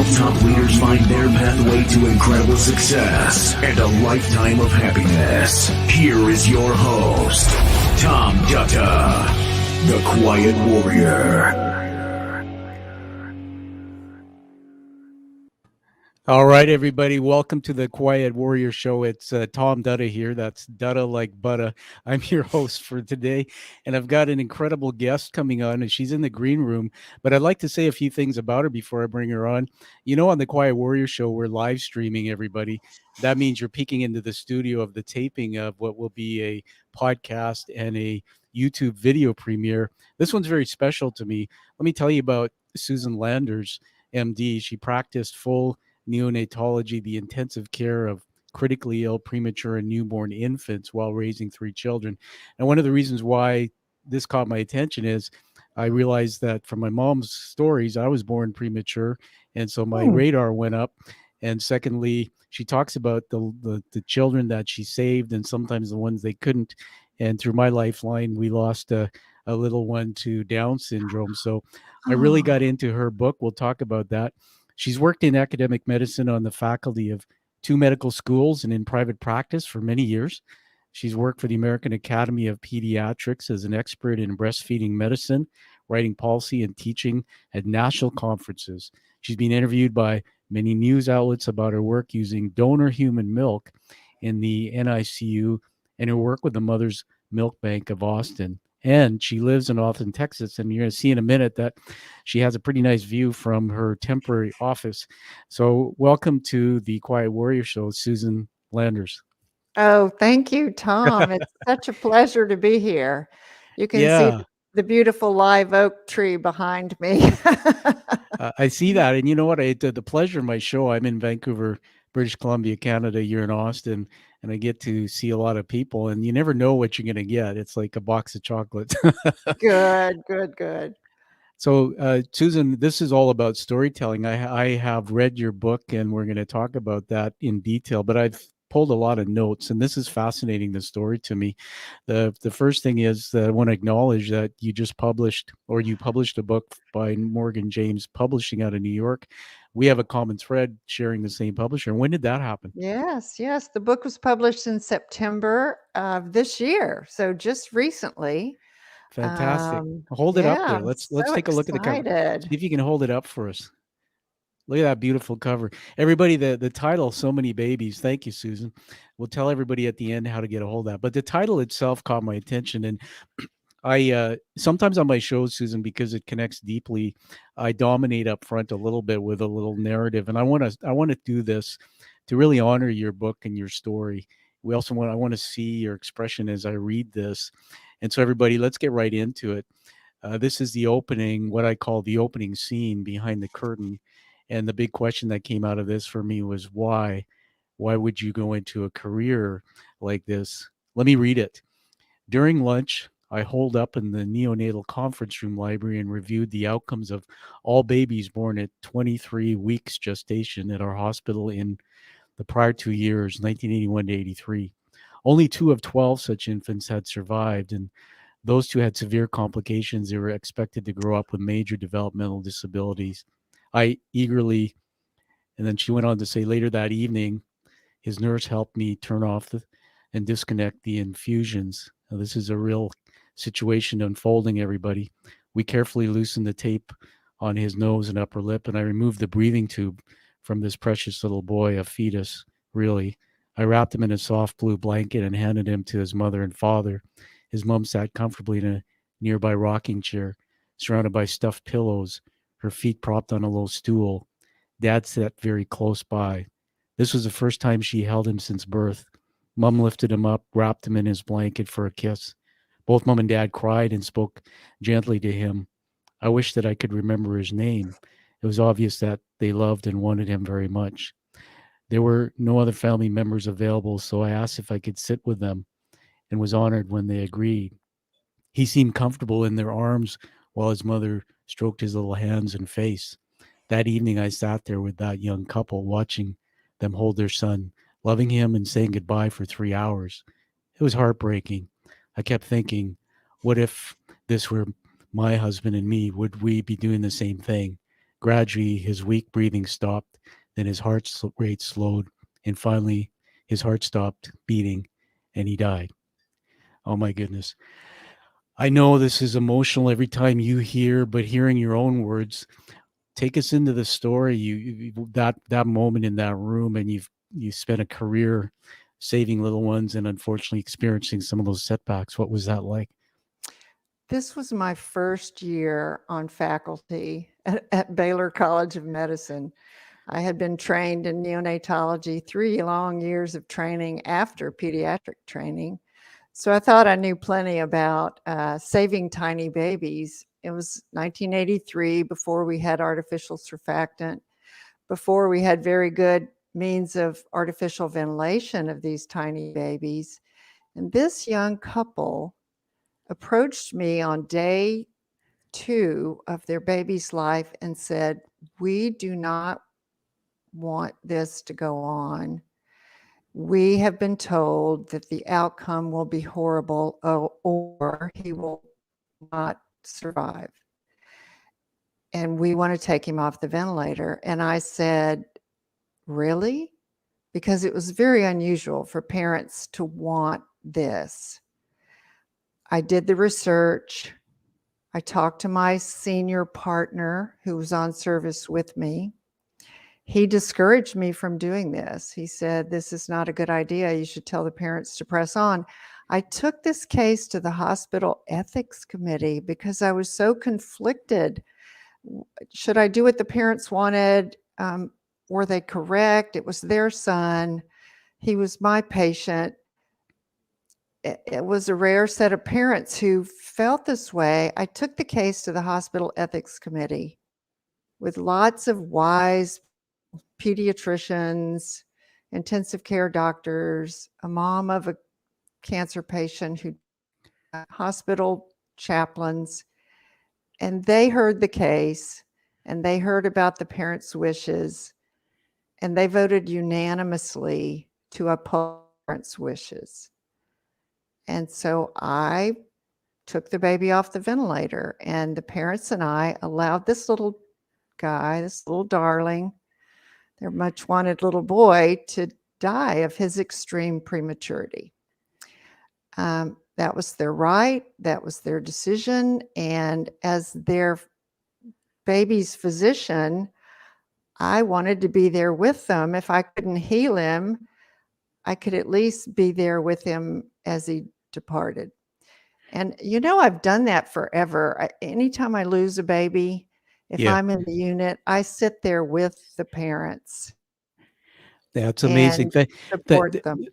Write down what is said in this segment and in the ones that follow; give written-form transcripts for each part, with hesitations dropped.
help top leaders find their pathway to incredible success and a lifetime of happiness. Here is your host, Tom Dutta, the Quiet Warrior. All right, everybody. Welcome to the Quiet Warrior Show. It's Tom Dutta here. That's Dutta like butter. I'm your host for today, and I've got an incredible guest coming on, and she's in the green room. But I'd like to say a few things about her before I bring her on. You know, on the Quiet Warrior Show, we're live streaming everybody. That means you're peeking into the studio of the taping of what will be a podcast and a YouTube video premiere. This one's very special to me. Let me tell you about Susan Landers, MD. She practiced full neonatology, the intensive care of critically ill, premature, and newborn infants while raising 3 children. And one of the reasons why this caught my attention is I realized that from my mom's stories, I was born premature. And so my radar went up. And secondly, she talks about the children that she saved and sometimes the ones they couldn't. And through my lifeline, we lost a little one to Down syndrome. So I really got into her book. We'll talk about that. She's worked in academic medicine on the faculty of 2 medical schools and in private practice for many years. She's worked for the American Academy of Pediatrics as an expert in breastfeeding medicine, writing policy and teaching at national conferences. She's been interviewed by many news outlets about her work using donor human milk in the NICU and her work with the Mother's Milk Bank of Austin. And she lives in Austin, Texas, and you're going to see in a minute that she has a pretty nice view from her temporary office. So welcome to the Quiet Warrior Show, Susan Landers. Oh, thank you, Tom. It's such a pleasure to be here. You can see the beautiful live oak tree behind me. I see that. And you know what? I had the pleasure of my show. I'm in Vancouver, British Columbia, Canada. You're in Austin. And I get to see a lot of people. And you never know what you're going to get. It's like a box of chocolates. Good. So, Susan, this is all about storytelling. I have read your book, and we're going to talk about that in detail. But I've pulled a lot of notes, and this is fascinating, the story to me. The first thing is that I want to acknowledge that you published a book by Morgan James Publishing out of New York. We have a common thread sharing the same publisher. When did that happen? Yes. The book was published in September of this year, so just recently. Fantastic. Hold it up there. Let's take a look at the cover. See if you can hold it up for us. Look at that beautiful cover. Everybody, the title, So Many Babies. Thank you, Susan. We'll tell everybody at the end how to get a hold of that. But the title itself caught my attention. And I sometimes on my shows, Susan, because it connects deeply, I dominate up front a little bit with a little narrative. And I want to do this to really honor your book and your story. I want to see your expression as I read this. And so everybody, let's get right into it. This is the opening, what I call the opening scene behind the curtain. And the big question that came out of this for me was why? Why would you go into a career like this? Let me read it. During lunch, I holed up in the neonatal conference room library and reviewed the outcomes of all babies born at 23 weeks gestation at our hospital in the prior 2 years, 1981 to 83. Only 2 of 12 such infants had survived, and those 2 had severe complications. They were expected to grow up with major developmental disabilities. I eagerly, and then she went on to say later that evening, his nurse helped me turn off and disconnect the infusions. Now, this is a real situation unfolding, everybody. We carefully loosened the tape on his nose and upper lip, and I removed the breathing tube from this precious little boy, a fetus, really. I wrapped him in a soft blue blanket and handed him to his mother and father. His mom sat comfortably in a nearby rocking chair, surrounded by stuffed pillows, her feet propped on a low stool. Dad sat very close by. This was the first time she held him since birth. Mom lifted him up, wrapped him in his blanket for a kiss. Both Mom and Dad cried and spoke gently to him. I wish that I could remember his name. It was obvious that they loved and wanted him very much. There were no other family members available, so I asked if I could sit with them and was honored when they agreed. He seemed comfortable in their arms while his mother stroked his little hands and face. That evening, I sat there with that young couple, watching them hold their son, loving him and saying goodbye for 3 hours. It was heartbreaking. I kept thinking, what if this were my husband and me? Would we be doing the same thing? Gradually, his weak breathing stopped, then his heart rate slowed, and finally, his heart stopped beating, and he died. Oh my goodness. I know this is emotional every time you hear, but hearing your own words, take us into the story. That moment in that room, and you spent a career saving little ones, and unfortunately experiencing some of those setbacks. What was that like? This was my first year on faculty at Baylor College of Medicine. I had been trained in neonatology, 3 long years of training after pediatric training. So I thought I knew plenty about saving tiny babies. It was 1983, before we had artificial surfactant, before we had very good means of artificial ventilation of these tiny babies. And this young couple approached me on day 2 of their baby's life and said, "We do not want this to go on. We have been told that the outcome will be horrible, or he will not survive. And we want to take him off the ventilator." And I said, "Really?" Because it was very unusual for parents to want this. I did the research. I talked to my senior partner who was on service with me. He discouraged me from doing this. He said, "This is not a good idea. You should tell the parents to press on." I took this case to the hospital ethics committee because I was so conflicted. Should I do what the parents wanted? Were they correct? It was their son. He was my patient. It was a rare set of parents who felt this way. I took the case to the hospital ethics committee with lots of wise pediatricians, intensive care doctors, a mom of a cancer patient, hospital chaplains, and they heard the case, and they heard about the parents' wishes, and they voted unanimously to oppose parents' wishes. And so I took the baby off the ventilator, and the parents and I allowed this little guy, this little darling, their much wanted little boy, to die of his extreme prematurity. That was their right. That was their decision. And as their baby's physician, I wanted to be there with them. If I couldn't heal him, I could at least be there with him as he departed. And I've done that forever. Anytime I lose a baby, if I'm in the unit, I sit there with the parents. That's amazing. Support them.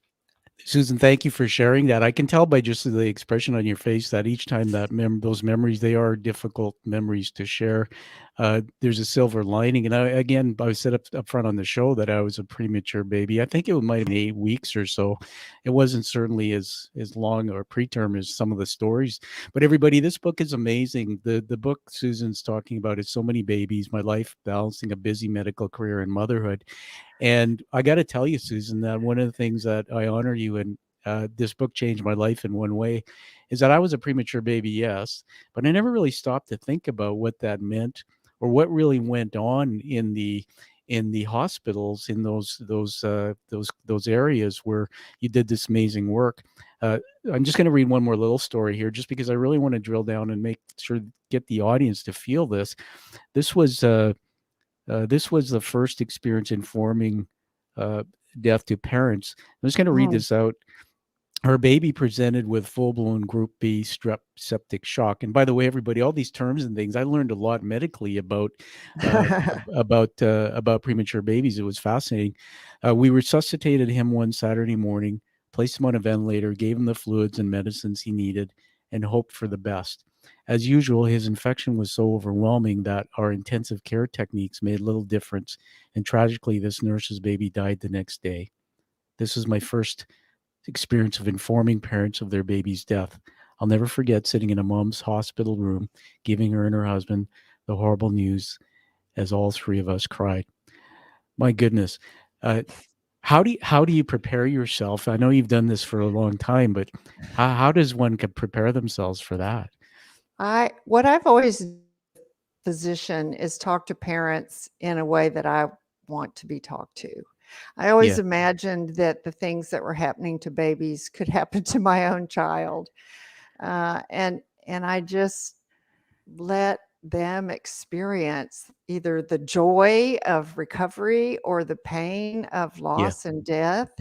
Susan, thank you for sharing that. I can tell by just the expression on your face that each time that those memories, they are difficult memories to share. There's a silver lining. And I said up front on the show that I was a premature baby. I think it might have been 8 weeks or so. It wasn't certainly as long or preterm as some of the stories. But everybody, this book is amazing. The book Susan's talking about is So Many Babies, My Life Balancing a Busy Medical Career and Motherhood. And I got to tell you, Susan, that one of the things that I honor you, and this book changed my life in one way, is that I was a premature baby, yes, but I never really stopped to think about what that meant or what really went on in the hospitals, in those areas where you did this amazing work. I'm just going to read one more little story here, just because I really want to drill down and make sure get the audience to feel this. This was the first experience informing death to parents. I'm just going to read this out. Her baby presented with full-blown Group B strep septic shock. And by the way, everybody, all these terms and things, I learned a lot medically about premature babies. It was fascinating. We resuscitated him one Saturday morning, placed him on a ventilator, gave him the fluids and medicines he needed, and hoped for the best. As usual, his infection was so overwhelming that our intensive care techniques made little difference, and tragically, this nurse's baby died the next day. This was my first experience of informing parents of their baby's death. I'll never forget sitting in a mom's hospital room, giving her and her husband the horrible news as all three of us cried. My goodness. How do you prepare yourself? I know you've done this for a long time, but how does one prepare themselves for that? What I've always physician is talk to parents in a way that I want to be talked to. I always imagined that the things that were happening to babies could happen to my own child. And I just let them experience either the joy of recovery or the pain of loss and death.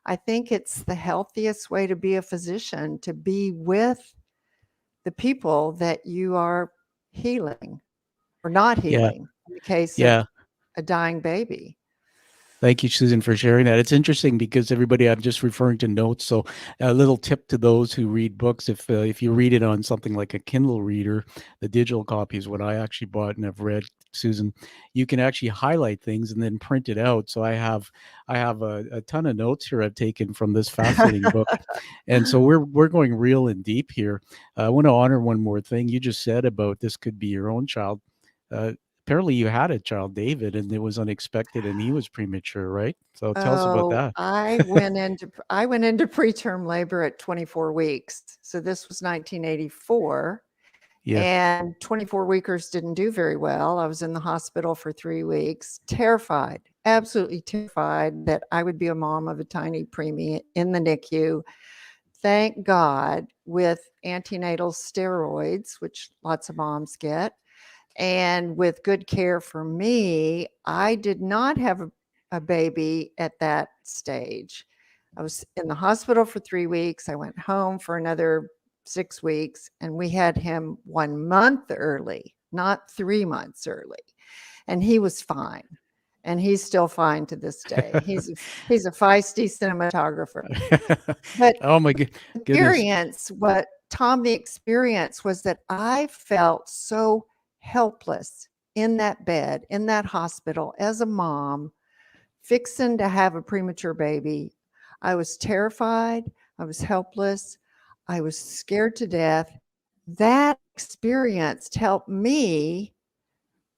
I think it's the healthiest way to be a physician, to be with the people that you are healing or not healing in the case of a dying baby. Thank you, Susan, for sharing that. It's interesting because everybody, I'm just referring to notes. So a little tip to those who read books, if you read it on something like a Kindle reader, the digital copy is what I actually bought and have read, Susan, you can actually highlight things and then print it out. So I have a ton of notes here I've taken from this fascinating book. And so we're going real and deep here. I want to honor one more thing you just said about this could be your own child. Apparently you had a child, David, and it was unexpected and he was premature, right? So tell us about that. I went into preterm labor at 24 weeks. So this was 1984. And 24 weekers didn't do very well. I was in the hospital for 3 weeks, terrified, absolutely terrified that I would be a mom of a tiny preemie in the NICU. Thank God, with antenatal steroids, which lots of moms get, and with good care for me, I did not have a baby at that stage. I was in the hospital for 3 weeks. I went home for another 6 weeks, and we had him 1 month early, not 3 months early. And he was fine. And he's still fine to this day. He's a feisty cinematographer. But oh my goodness. What Tom, the experience was that I felt so helpless in that bed, in that hospital as a mom, fixing to have a premature baby. I was terrified. I was helpless. I was scared to death. That experience helped me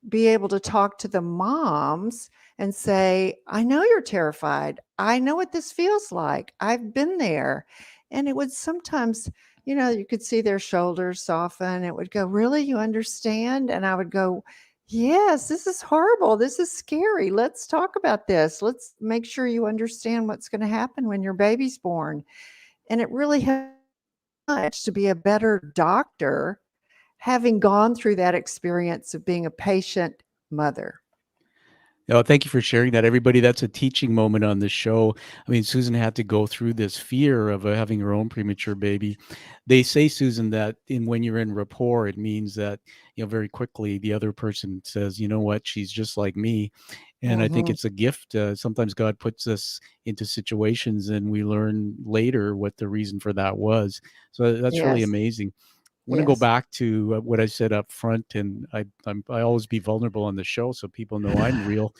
be able to talk to the moms and say, I know you're terrified. I know what this feels like. I've been there. And it would sometimes, you could see their shoulders soften. It would go, really? You understand? And I would go, yes, this is horrible. This is scary. Let's talk about this. Let's make sure you understand what's going to happen when your baby's born. And it really helped much to be a better doctor, having gone through that experience of being a patient mother. Oh, thank you for sharing that, everybody. That's a teaching moment on the show. I mean, Susan had to go through this fear of having her own premature baby. They say, Susan, that when you're in rapport, it means that, very quickly the other person says, you know what, she's just like me. And I think it's a gift. Sometimes God puts us into situations and we learn later what the reason for that was. So that's really amazing. I want to go back to what I said up front, and I always be vulnerable on the show so people know I'm real,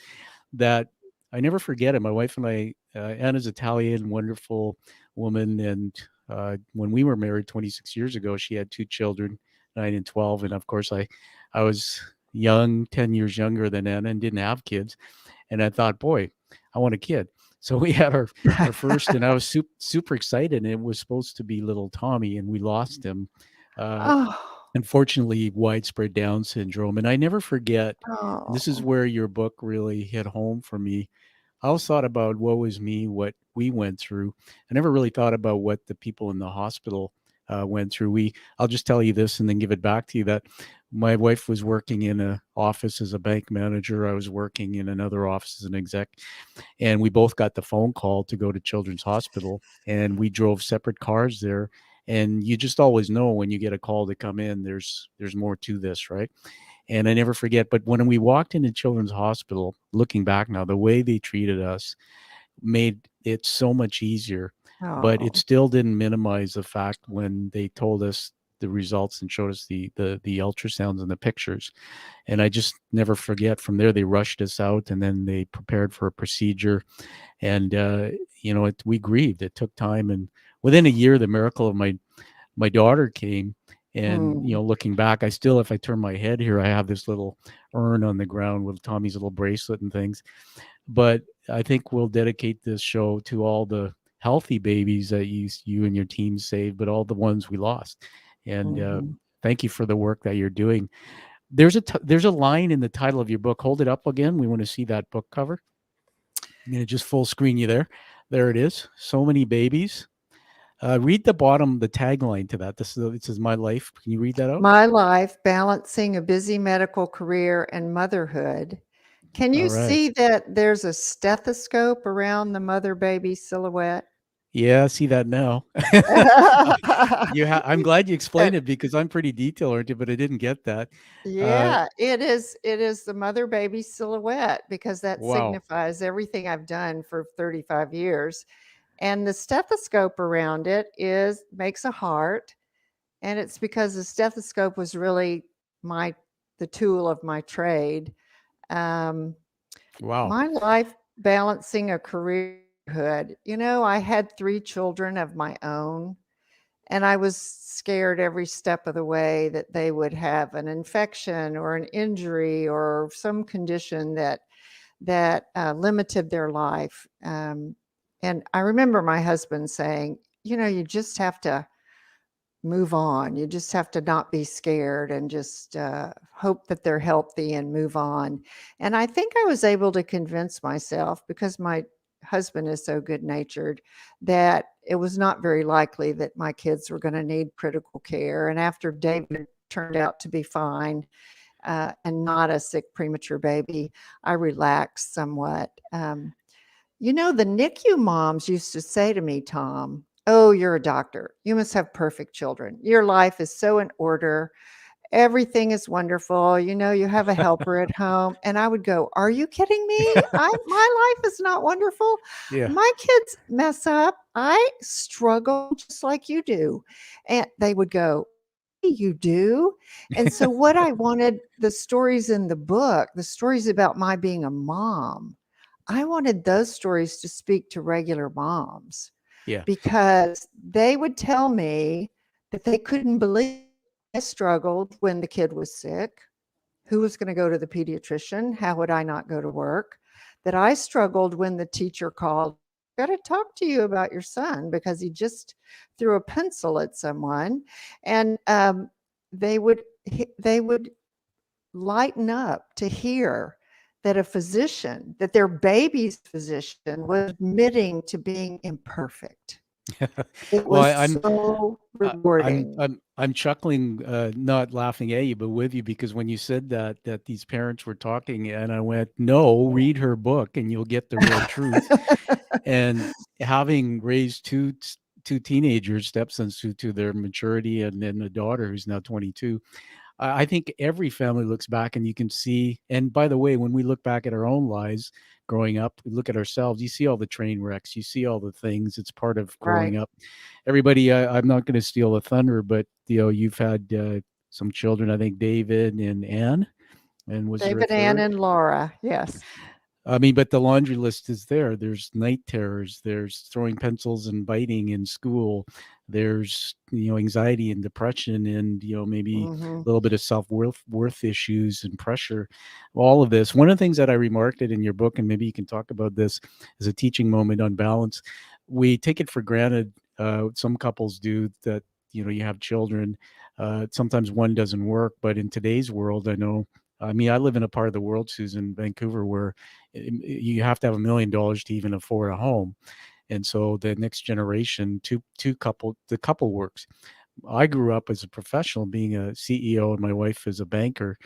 that I never forget it. My wife and I, Anna's Italian, wonderful woman, and when we were married 26 years ago, she had 2 children, 9 and 12, and of course I was young, 10 years younger than Anna, and didn't have kids, and I thought, boy, I want a kid. So we had our first, and I was super excited, and it was supposed to be little Tommy, and we lost him. Unfortunately, widespread Down syndrome. And I never forget, this is where your book really hit home for me. I always thought about what was me, what we went through. I never really thought about what the people in the hospital went through. I'll just tell you this and then give it back to you, that my wife was working in an office as a bank manager. I was working in another office as an exec. And we both got the phone call to go to Children's Hospital, and we drove separate cars there. And you just always know when you get a call to come in, there's more to this, right? And I never forget, but when we walked into Children's Hospital, looking back now, the way they treated us made it so much easier. But it still didn't minimize the fact when they told us the results and showed us the ultrasounds and the pictures. And I just never forget, from there, they rushed us out, and then they prepared for a procedure. And, we grieved. It took time. And within a year, the miracle of my daughter came. And, looking back, I still, if I turn my head here, I have this little urn on the ground with Tommy's little bracelet and things. But I think we'll dedicate this show to all the healthy babies that you and your team saved, but all the ones we lost. And thank you for the work that you're doing. there's a line in the title of your book. Hold it up again. We want to see that book cover. I'm going to just full screen you there. There it is. So many babies. Read the bottom, the tagline to that. This is My Life. Can you read that out? My life, balancing a busy medical career and motherhood. Can you see that there's a stethoscope around the mother-baby silhouette? Yeah, I see that now. I'm glad you explained it because I'm pretty detail-oriented, but I didn't get that. Yeah, it is the mother-baby silhouette because that signifies everything I've done for 35 years. And the stethoscope around it makes a heart, and it's because the stethoscope was really the tool of my trade. Wow. My life balancing a careerhood. I had 3 children of my own, and I was scared every step of the way that they would have an infection or an injury or some condition that limited their life. And I remember my husband saying, you just have to move on. You just have to not be scared and just hope that they're healthy and move on. And I think I was able to convince myself, because my husband is so good-natured, that it was not very likely that my kids were going to need critical care. And after David turned out to be fine and not a sick premature baby, I relaxed somewhat. The NICU moms used to say to me, Tom, "Oh, you're a doctor. You must have perfect children. Your life is so in order. Everything is wonderful. You have a helper at home." And I would go, "Are you kidding me? My life is not wonderful. Yeah. My kids mess up. I struggle just like you do." And they would go, "You do?" And so what I wanted, the stories in the book, the stories about my being a mom, I wanted those stories to speak to regular moms. Yeah. Because they would tell me that they couldn't believe I struggled when the kid was sick. Who was going to go to the pediatrician? How would I not go to work? That I struggled when the teacher called, "Got to talk to you about your son because he just threw a pencil at someone." And they would lighten up to hear that a physician, that their baby's physician, was admitting to being imperfect. It was so rewarding. I'm chuckling, not laughing at you, but with you, because when you said that these parents were talking, and I went, "No, read her book, and you'll get the real truth." And having raised two teenagers, stepsons to their maturity, and then a daughter who's now 22. I think every family looks back and you can see, and by the way, when we look back at our own lives growing up, we look at ourselves, you see all the train wrecks, you see all the things. It's part of growing up. Everybody, I'm not going to steal the thunder, but you've had some children, I think David and Anne, and was David, Anne, and Laura. Yes. I mean, but the laundry list is there. There's night terrors. There's throwing pencils and biting in school. There's, anxiety and depression and, maybe a little bit of self-worth issues and pressure. All of this. One of the things that I remarked it in your book, and maybe you can talk about this as a teaching moment on balance, we take it for granted. Some couples do that, you have children. Sometimes one doesn't work, but in today's world, I live in a part of the world, Susan, Vancouver, where you have to have $1 million to even afford a home. And so the next generation, the couple works. I grew up as a professional, being a CEO, and my wife is a banker,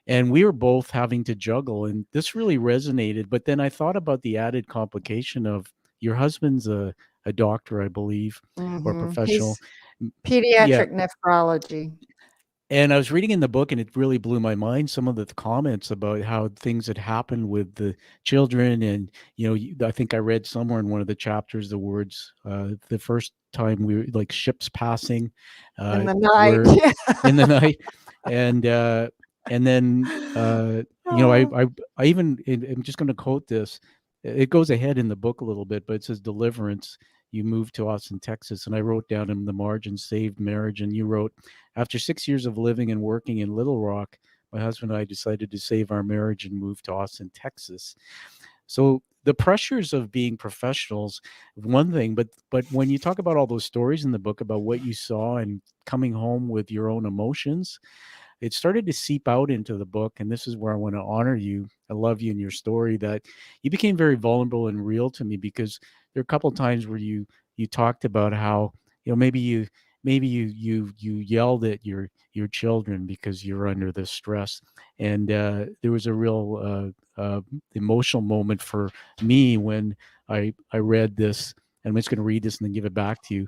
and we were both having to juggle. And this really resonated. But then I thought about the added complication of your husband's a doctor, I believe, or professional. He's pediatric nephrology. And I was reading in the book, and it really blew my mind, some of the comments about how things had happened with the children. And, I think I read somewhere in one of the chapters, the words, the first time we were like ships passing in the night. in the night. And then, I even, I'm just going to quote this. It goes ahead in the book a little bit, but it says, "Deliverance. You moved to Austin, Texas." And I wrote down in the margin, "Saved marriage." And you wrote, "After 6 years of living and working in Little Rock, my husband and I decided to save our marriage and move to Austin, Texas." So the pressures of being professionals, one thing, but when you talk about all those stories in the book about what you saw and coming home with your own emotions, it started to seep out into the book. And this is where I want to honor you. I love you and your story, that you became very vulnerable and real to me, because there are a couple of times where you talked about how, maybe you yelled at your children because you're under this stress. And there was a real emotional moment for me when I read this. And I'm just going to read this and then give it back to you.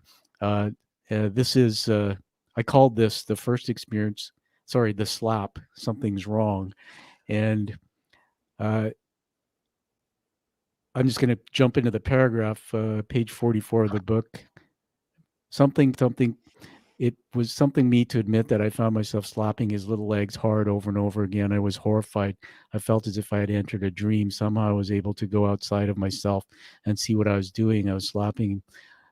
This is I called this the first experience. Sorry, the slap. Something's wrong. And I'm just going to jump into the paragraph, page 44 of the book. Something. It was something me to admit that I found myself slapping his little legs hard over and over again. I was horrified. I felt as if I had entered a dream. Somehow I was able to go outside of myself and see what I was doing. I was slapping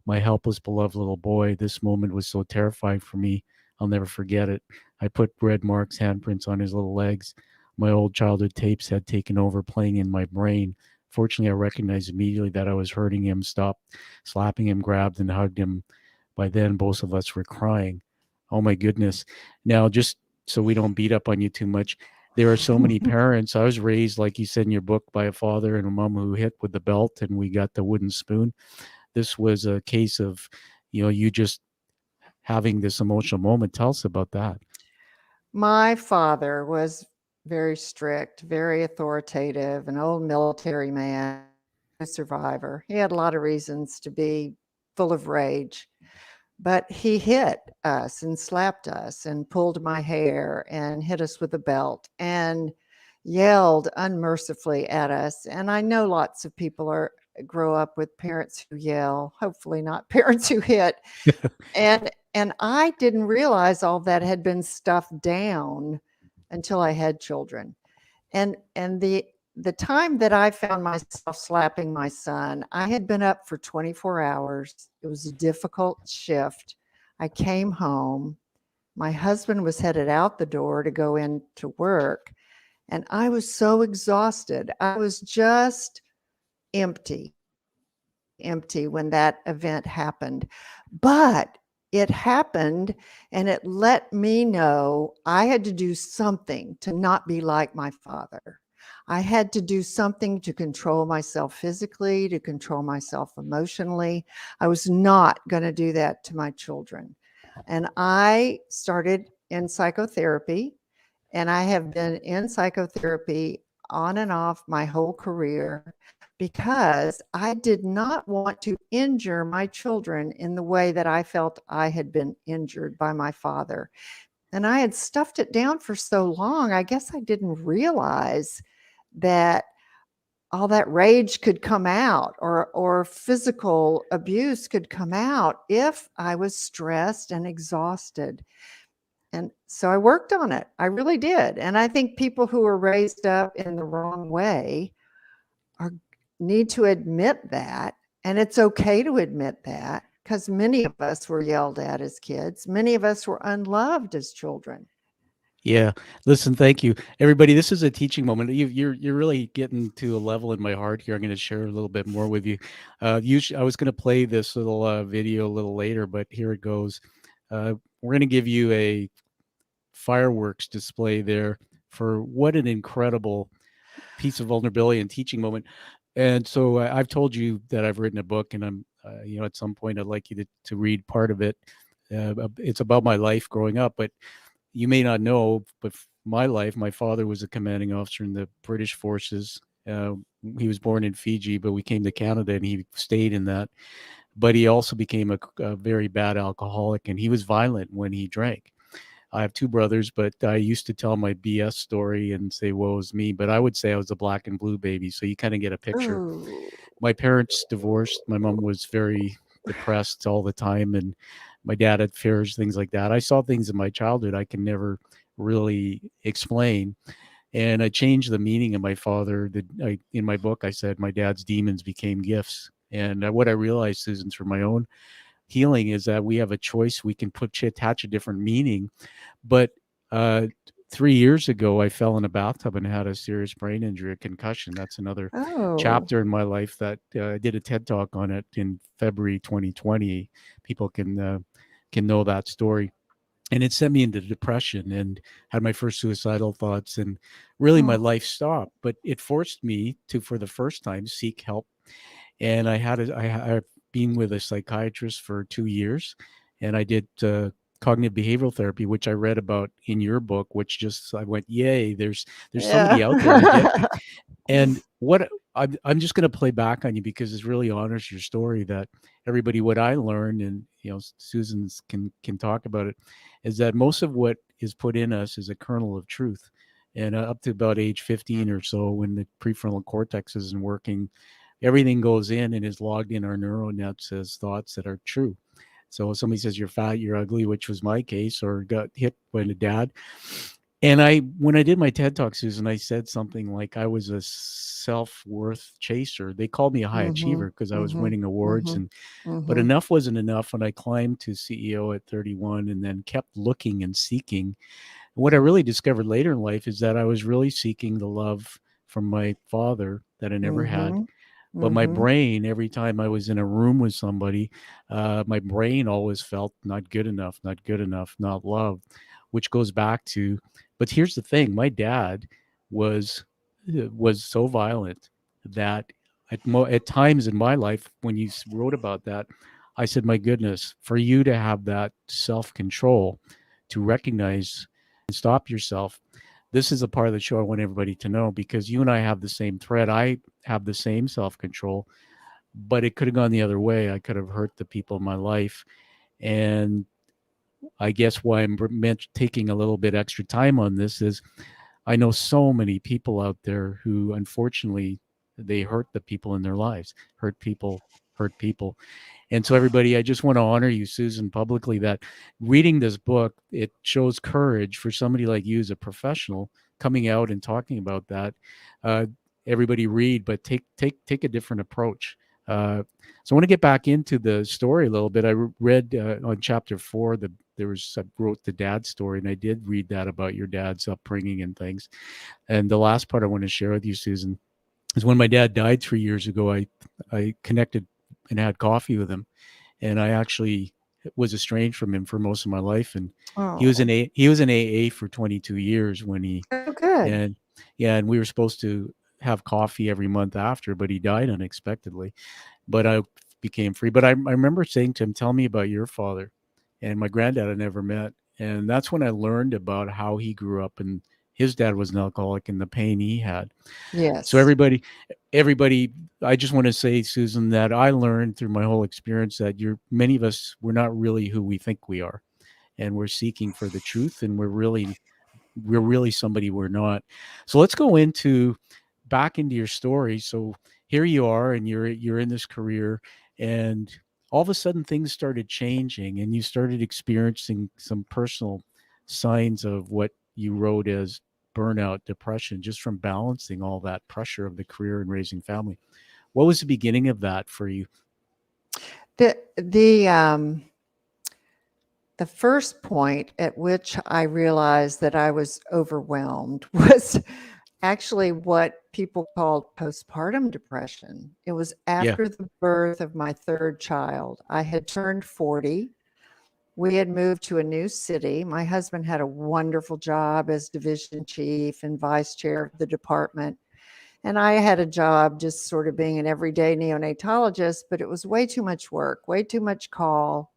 my helpless, beloved little boy. This moment was so terrifying for me. I'll never forget it. I put red marks, handprints on his little legs. My old childhood tapes had taken over, playing in my brain. Fortunately, I recognized immediately that I was hurting him, stopped slapping him, grabbed and hugged him. By then, both of us were crying. Oh my goodness. Now, just so we don't beat up on you too much, there are so many parents. I was raised, like you said in your book, by a father and a mom who hit with the belt, and we got the wooden spoon. This was a case of, you just having this emotional moment. Tell us about that. My father was very strict, very authoritative, an old military man, a survivor. He had a lot of reasons to be full of rage, but he hit us and slapped us and pulled my hair and hit us with a belt and yelled unmercifully at us. And I know lots of people grow up with parents who yell, hopefully not parents who hit. And I didn't realize all that had been stuffed down until I had children. And the time that I found myself slapping my son, I had been up for 24 hours. It was a difficult shift. I came home. My husband was headed out the door to go into work, and I was so exhausted. I was just empty when that event happened. But it happened, and it let me know I had to do something to not be like my father. I had to do something to control myself physically, to control myself emotionally. I was not going to do that to my children. And I started in psychotherapy, and I have been in psychotherapy on and off my whole career, because I did not want to injure my children in the way that I felt I had been injured by my father. And I had stuffed it down for so long, I guess I didn't realize that all that rage could come out, or physical abuse could come out if I was stressed and exhausted. And so I worked on it. I really did. And I think people who are raised up in the wrong way need to admit that. And it's okay to admit that, because many of us were yelled at as kids. Many of us were unloved as children. Yeah. Listen, thank you, everybody. This is a teaching moment. You're really getting to a level in my heart here. I'm going to share a little bit more with you. Usually, I was going to play this little video a little later, but here it goes. We're going to give you a fireworks display there for what an incredible piece of vulnerability and teaching moment. And so I've told you that I've written a book, and I'm, at some point I'd like you to read part of it. It's about my life growing up, but you may not know, but my life, my father was a commanding officer in the British forces. He was born in Fiji, but we came to Canada and he stayed in that. But he also became a very bad alcoholic, and he was violent when he drank. I have two brothers, but I used to tell my BS story and say, woe is me. But I would say I was a black and blue baby. So you kind of get a picture. Ooh. My parents divorced. My mom was very depressed all the time, and my dad had affairs, things like that. I saw things in my childhood I can never really explain. And I changed the meaning of my father. In my book, I said my dad's demons became gifts. And what I realized, Susan, through my own healing, is that we have a choice. We can attach a different meaning. But 3 years ago, I fell in a bathtub and had a serious brain injury, a concussion. That's another chapter in my life that I did a TED Talk on it in February 2020. People can know that story. And it sent me into depression and had my first suicidal thoughts, and really my life stopped. But it forced me to, for the first time, seek help. And I've been with a psychiatrist for 2 years, and I did cognitive behavioral therapy, which I read about in your book, which just, I went, yay, there's somebody out there to get me. And what I'm just going to play back on you, because it really honors your story, that everybody, what I learned, and Susan's can talk about it, is that most of what is put in us is a kernel of truth. And up to about age 15 or so, when the prefrontal cortex isn't working, everything goes in and is logged in our neural nets as thoughts that are true. So if somebody says you're fat, you're ugly, which was my case, or got hit by a dad. And when I did my TED Talk, Susan, I said something like I was a self-worth chaser. They called me a high achiever because I was winning awards, but enough wasn't enough. And I climbed to CEO at 31 and then kept looking and seeking. What I really discovered later in life is that I was really seeking the love from my father that I never had. But my brain, every time I was in a room with somebody, my brain always felt not good enough, not loved, which goes back to, but here's the thing, my dad was so violent that at times in my life, when you wrote about that, I said, my goodness, for you to have that self-control, to recognize and stop yourself. This is a part of the show I want everybody to know, because you and I have the same thread. I have the same self-control, but it could have gone the other way. I could have hurt the people in my life. And I guess why I'm taking a little bit extra time on this is I know so many people out there who, unfortunately, they hurt the people in their lives, hurt people. And so, everybody, I just want to honor you, Susan, publicly, that reading this book, it shows courage for somebody like you as a professional coming out and talking about that. Everybody read, but take a different approach. So I want to get back into the story a little bit. I read on chapter 4 that I wrote the dad story, and I did read that about your dad's upbringing and things. And the last part I want to share with you, Susan, is when my dad died 3 years ago, I connected and had coffee with him, and I actually was estranged from him for most of my life. And he was in AA for 22 years when he, good. And we were supposed to have coffee every month after, but he died unexpectedly. But I became free. But I remember saying to him, tell me about your father. And my granddad I never met. And that's when I learned about how he grew up, and his dad was an alcoholic, and the pain he had. Yes. So everybody, I just want to say, Susan, that I learned through my whole experience that many of us, we're not really who we think we are. And we're seeking for the truth, and we're really somebody we're not. So let's go back into your story. So here you are, and you're in this career, and all of a sudden things started changing, and you started experiencing some personal signs of what you wrote as burnout, depression, just from balancing all that pressure of the career and raising family. What was the beginning of that for you? The first point at which I realized that I was overwhelmed was actually what people called postpartum depression. It was after the birth of my third child. I had turned 40. We had moved to a new city. My husband had a wonderful job as division chief and vice chair of the department. And I had a job just sort of being an everyday neonatologist, but it was way too much work, way too much call.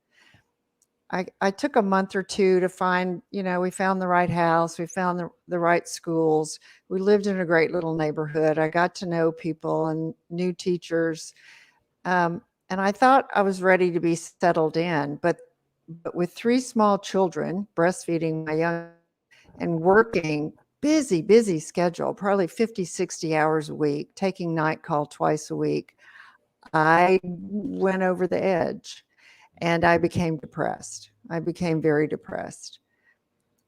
I took a month or two to find, we found the right house. We found the right schools. We lived in a great little neighborhood. I got to know people and new teachers. And I thought I was ready to be settled in, but with 3 small children, breastfeeding my young and working busy schedule, probably 50, 60 hours a week, taking night call twice a week, I went over the edge. And I became depressed. I became very depressed.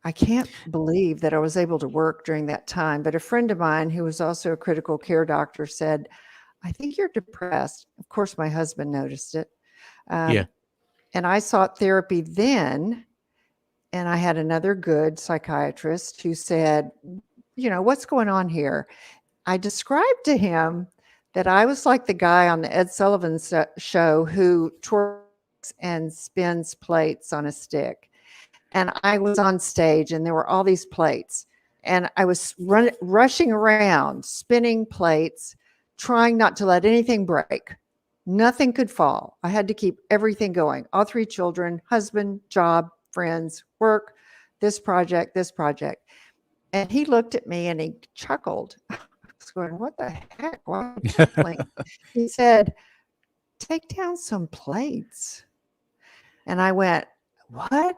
I can't believe that I was able to work during that time. But a friend of mine who was also a critical care doctor said, I think you're depressed. Of course, my husband noticed it. And I sought therapy then. And I had another good psychiatrist who said, what's going on here? I described to him that I was like the guy on the Ed Sullivan show who and spins plates on a stick. And I was on stage and there were all these plates. And I was rushing around, spinning plates, trying not to let anything break. Nothing could fall. I had to keep everything going. All 3 children, husband, job, friends, work, this project, this project. And he looked at me and he chuckled. I was going, what the heck? Why are you chuckling? He said, take down some plates. And I went, what?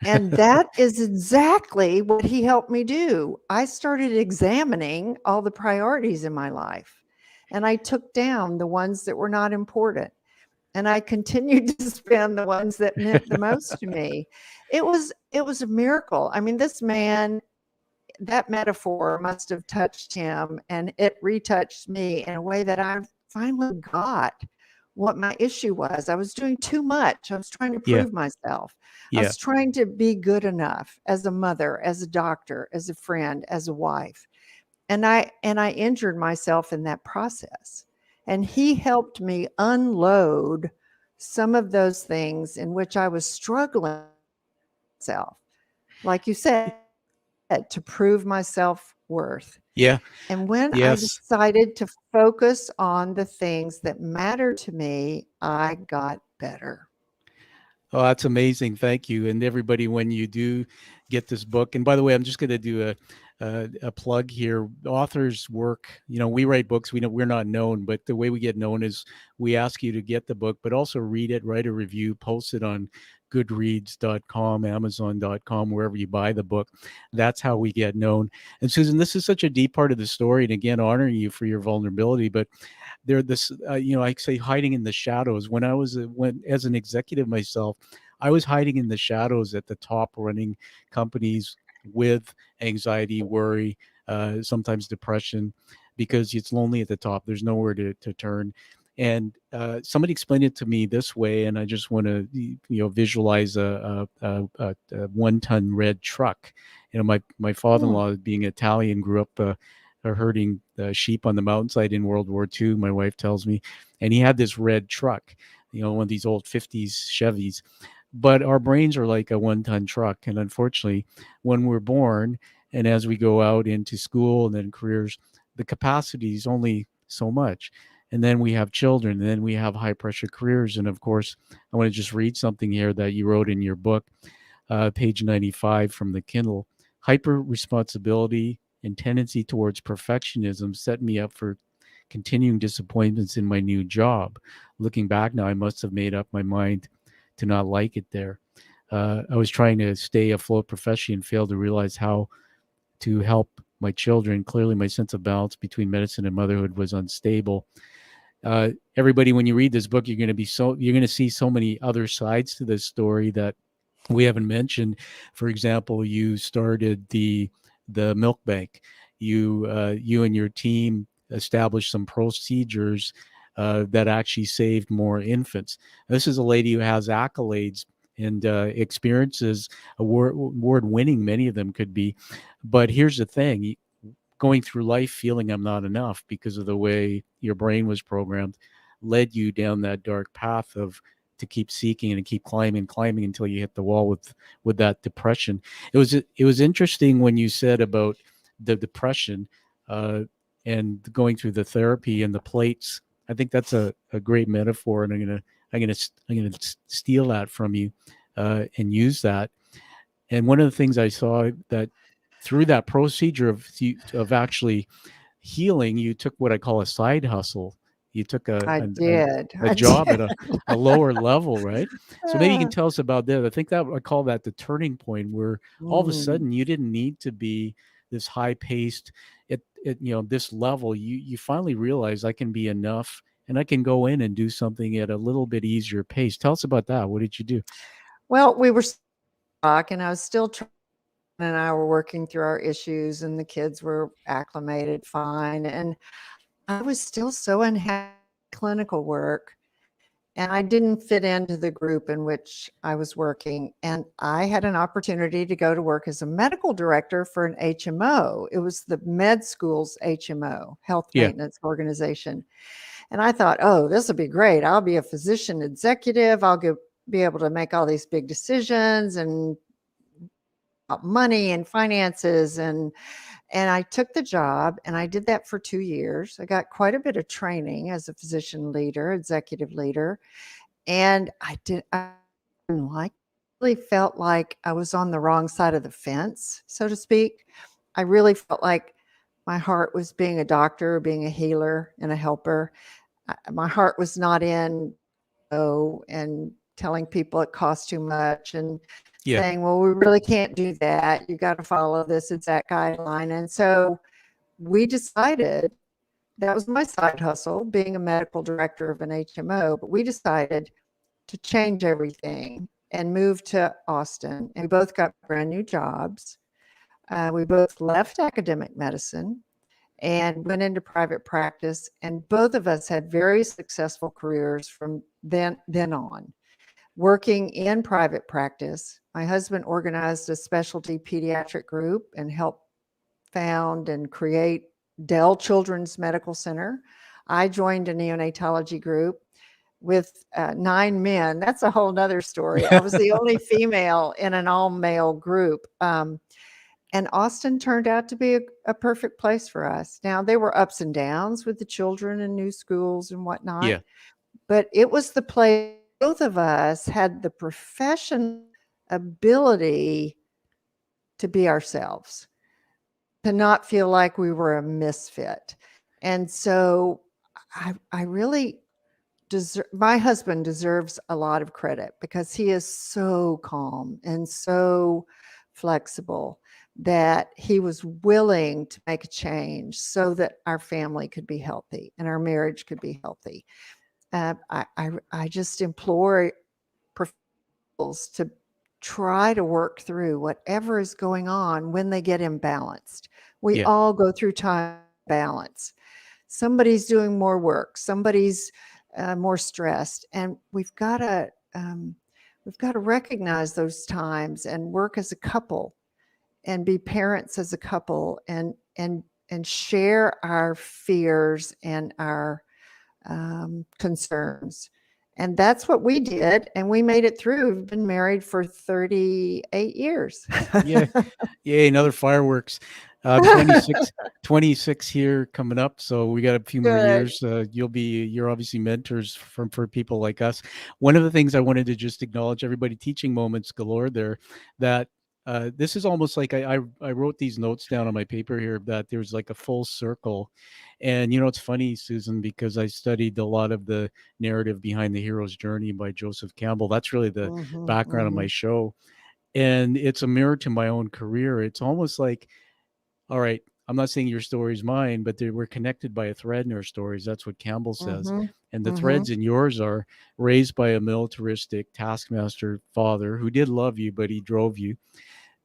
And that is exactly what he helped me do. I started examining all the priorities in my life, and I took down the ones that were not important. And I continued to spend the ones that meant the most to me. It was a miracle. I mean, this man, that metaphor must have touched him, and it retouched me in a way that I finally got what my issue was. I was doing too much. I was trying to prove myself. I was trying to be good enough as a mother, as a doctor, as a friend, as a wife. And I injured myself in that process. And he helped me unload some of those things in which I was struggling myself. Like you said, to prove my self-worth. Yeah. And when I decided to focus on the things that matter to me, I got better. Oh, that's amazing. Thank you. And everybody, when you do get this book, and by the way, I'm just going to do a plug here. Authors work, we write books. We're not known, but the way we get known is we ask you to get the book, but also read it, write a review, post it on goodreads.com, amazon.com, wherever you buy the book. That's how we get known. And Susan, this is such a deep part of the story. And again, honoring you for your vulnerability, but I say hiding in the shadows. When I was as an executive myself, I was hiding in the shadows at the top, running companies with anxiety, worry, sometimes depression, because it's lonely at the top. There's nowhere to turn. And somebody explained it to me this way, and I just want to visualize a 1-ton red truck. My father-in-law, being Italian, grew up herding sheep on the mountainside in World War II, my wife tells me, and he had this red truck, one of these old 50s Chevys. But our brains are like a 1-ton truck, and unfortunately, when we're born and as we go out into school and then careers, the capacity is only so much. And then we have children, and then we have high pressure careers. And of course, I want to just read something here that you wrote in your book, page 95 from the Kindle. Hyper responsibility and tendency towards perfectionism set me up for continuing disappointments in my new job. Looking back now, I must have made up my mind to not like it there. I was trying to stay afloat professionally and failed to realize how to help my children. Clearly, my sense of balance between medicine and motherhood was unstable. Everybody, when you read this book, you're going to see so many other sides to this story that we haven't mentioned. For example, you started the milk bank. You and your team established some procedures that actually saved more infants. This is a lady who has accolades and experiences, award-winning, many of them could be. But here's the thing. Going through life feeling I'm not enough because of the way your brain was programmed led you down that dark path to keep seeking and keep climbing until you hit the wall with that depression. It was interesting when you said about the depression and going through the therapy and the plates. I think that's a great metaphor, and I'm gonna steal that from you and use that. And one of the things I saw that through that procedure of actually healing, you took what I call a side hustle. You took a job at a lower level, right? So maybe you can tell us about that. I think that I call that the turning point, where all of a sudden you didn't need to be this high paced at this level. You finally realize I can be enough, and I can go in and do something at a little bit easier pace. Tell us about that. What did you do? Well, we were talking, and I was still trying, and I were working through our issues, and the kids were acclimated fine. And I was still so unhappy with clinical work, and I didn't fit into the group in which I was working. And I had an opportunity to go to work as a medical director for an HMO. It was the med school's HMO, health maintenance organization. And I thought, oh, this will be great. I'll be a physician executive. I'll be able to make all these big decisions and money and finances. And I took the job, and I did that for 2 years. I got quite a bit of training as a physician leader, executive leader. And I really felt like I was on the wrong side of the fence, so to speak. I really felt like my heart was being a doctor, being a healer and a helper. My heart was not in, and telling people it costs too much and saying, well, we really can't do that. You got to follow this exact guideline. And so we decided, that was my side hustle, being a medical director of an HMO, but we decided to change everything and move to Austin. And we both got brand new jobs. We both left academic medicine and went into private practice. And both of us had very successful careers from then on. Working in private practice, my husband organized a specialty pediatric group and helped found and create Dell Children's Medical Center. I joined a neonatology group with 9 men. That's a whole nother story. I was the only female in an all-male group. And Austin turned out to be a perfect place for us. Now, there were ups and downs with the children and new schools and whatnot. But it was the place both of us had the professional ability to be ourselves, to not feel like we were a misfit. And so I really my husband deserves a lot of credit because he is so calm and so flexible that he was willing to make a change so that our family could be healthy and our marriage could be healthy. I just implore professionals to try to work through whatever is going on when they get imbalanced. We all go through time balance. Somebody's doing more work, somebody's more stressed, and we've got to recognize those times and work as a couple and be parents as a couple and share our fears and our concerns. And that's what we did. And we made it through. We've been married for 38 years. Yay, another fireworks. 26 here coming up. So we got a few more years. You're obviously mentors for people like us. One of the things I wanted to just acknowledge, everybody, teaching moments galore there, that this is almost like I wrote these notes down on my paper here, that there's like a full circle. And, it's funny, Susan, because I studied a lot of the narrative behind the hero's journey by Joseph Campbell. That's really the background of my show. And it's a mirror to my own career. It's almost like, all right, I'm not saying your story is mine, but we're connected by a thread in our stories. That's what Campbell says. And the threads in yours are raised by a militaristic taskmaster father who did love you, but he drove you.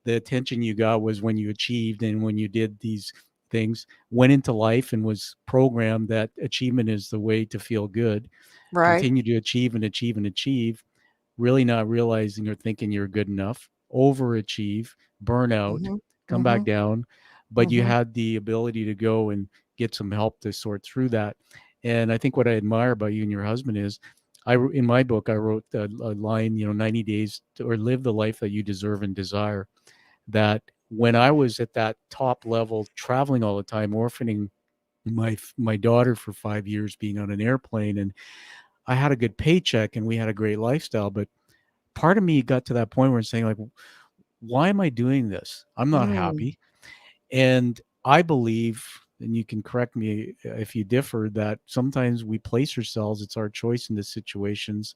The attention you got was when you achieved and when you did these things, went into life and was programmed that achievement is the way to feel good. Continue to achieve and achieve and achieve, really not realizing or thinking you're good enough, overachieve, burn out, come back down. But you had the ability to go and get some help to sort through that. And I think what I admire about you and your husband is, in my book, I wrote a line, 90 days or live the life that you deserve and desire. That when I was at that top level, traveling all the time, orphaning my daughter for 5 years, being on an airplane, and I had a good paycheck and we had a great lifestyle. But part of me got to that point where it's saying, like, why am I doing this? I'm not happy. And I believe, and you can correct me if you differ, that sometimes we place ourselves, it's our choice in the situations,